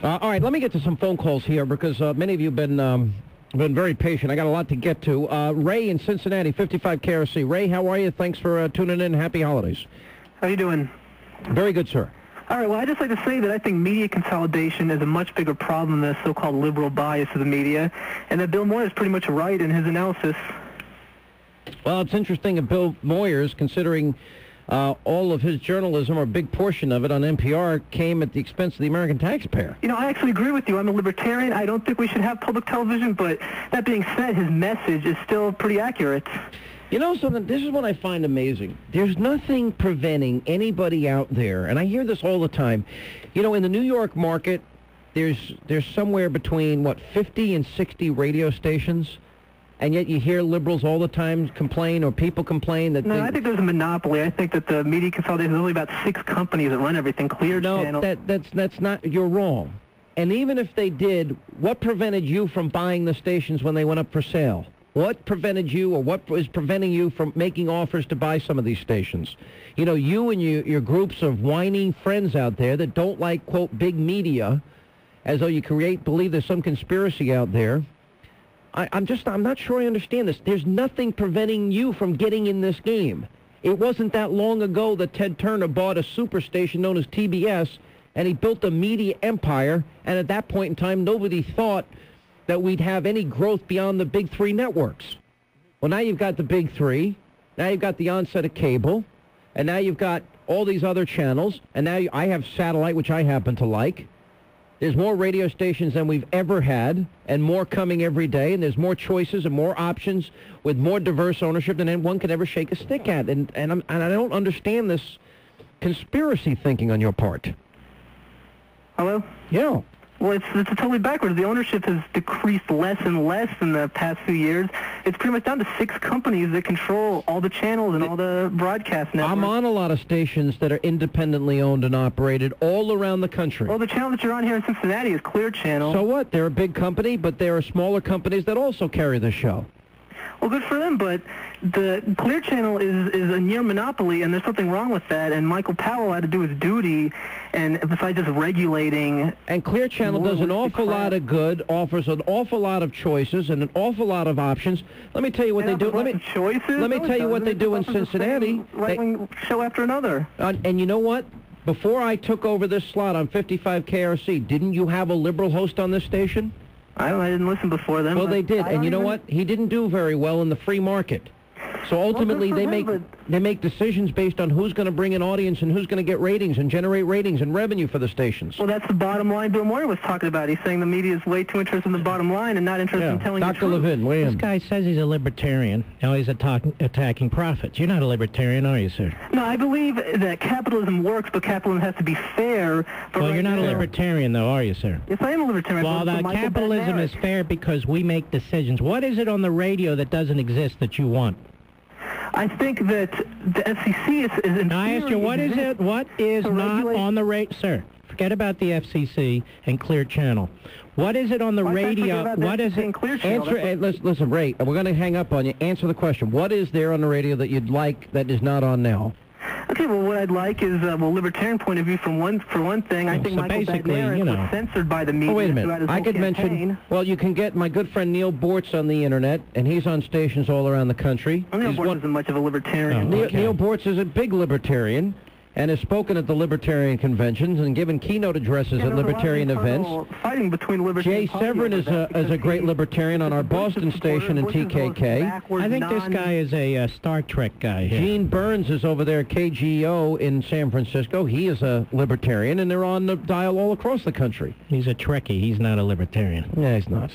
All right, let me get to some phone calls here because many of you have been very patient. I got a lot to get to. Ray in Cincinnati, 55 KRC. Ray, how are you? Thanks for tuning in. Happy holidays. How you doing? Very good, sir. All right, well, I'd just like to say that I think media consolidation is a much bigger problem than the so-called liberal bias of the media, and that Bill Moyer is pretty much right in his analysis. Well, it's interesting that Bill Moyers, considering all of his journalism, or a big portion of it on NPR, came at the expense of the American taxpayer. You know, I actually agree with you. I'm a libertarian. I don't think we should have public television, but that being said, his message is still pretty accurate. You know something? This is what I find amazing. There's nothing preventing anybody out there, and I hear this all the time. You know, in the New York market, there's somewhere between, 50 and 60 radio stations, and yet you hear liberals all the time complain, or people complain that... No, I think there's a monopoly. I think that the media consolidation, there's only about 6 companies that run everything. Clear Channel... No, that's not... You're wrong. And even if they did, what prevented you from buying the stations when they went up for sale? What prevented you, or what is preventing you from making offers to buy some of these stations? You know, you and your groups of whining friends out there that don't like, quote, big media, as though you believe there's some conspiracy out there. I'm not sure I understand this. There's nothing preventing you from getting in this game. It wasn't that long ago that Ted Turner bought a superstation known as TBS, and he built a media empire, and at that point in time, nobody thought that we'd have any growth beyond the big 3 networks. Well, now you've got the big 3, now you've got the onset of cable, and now you've got all these other channels, and now I have satellite, which I happen to like. There's more radio stations than we've ever had, and more coming every day, and there's more choices and more options with more diverse ownership than anyone could ever shake a stick at. And I don't understand this conspiracy thinking on your part. Hello? Yeah. Well, it's totally backwards. The ownership has decreased less and less in the past few years. It's pretty much down to 6 companies that control all the channels and all the broadcast networks. I'm on a lot of stations that are independently owned and operated all around the country. Well, the channel that you're on here in Cincinnati is Clear Channel. So what? They're a big company, but there are smaller companies that also carry the show. Well, good for them, but the Clear Channel is a near monopoly, and there's something wrong with that, and Michael Powell had to do his duty, and besides just regulating... And Clear Channel does an awful lot of good, offers an awful lot of choices and an awful lot of options. Let me tell you what they do. Let me tell you what they do in Cincinnati. Right-wing show after another. And you know what? Before I took over this slot on 55 KRC, didn't you have a liberal host on this station? I didn't listen before then. Well, they did, and you know what? He didn't do very well in the free market. So ultimately, they make decisions based on who's going to bring an audience and who's going to get ratings and generate ratings and revenue for the stations. Well, that's the bottom line Bill Moyer was talking about. He's saying the media is way too interested in the bottom line and not interested in telling the truth. Dr. Levin, weigh in. This guy says he's a libertarian. Now he's attacking profits. You're not a libertarian, are you, sir? No, I believe that capitalism works, but capitalism has to be fair. Well, you're not a libertarian, though, are you, sir? Yes, I am a libertarian. Well, capitalism is fair because we make decisions. What is it on the radio that doesn't exist that you want? I think that the FCC is inferior. Now, I asked you, what is it? What is not on the radio? Sir, forget about the FCC and Clear Channel. What is it on the radio? What is it? Answer. Listen, Ray, we're going to hang up on you. Answer the question. What is there on the radio that you'd like that is not on now? Okay, well, what I'd like is, libertarian point of view for one thing. I think Michael Bagnaris was censored by the media. Oh, wait a minute. I could mention, well, you can get my good friend Neil Bortz on the Internet, and he's on stations all around the country. Well, Neil Bortz isn't much of a libertarian. Neil Bortz is a big libertarian and has spoken at the libertarian conventions and given keynote addresses at libertarian events. Fighting between Jay Severin is a great libertarian on our Boston station in TKK. I think this guy is a Star Trek guy here. Gene Burns is over there at KGO in San Francisco. He is a libertarian, and they're on the dial all across the country. He's a trekkie. He's not a libertarian. Yeah, he's not.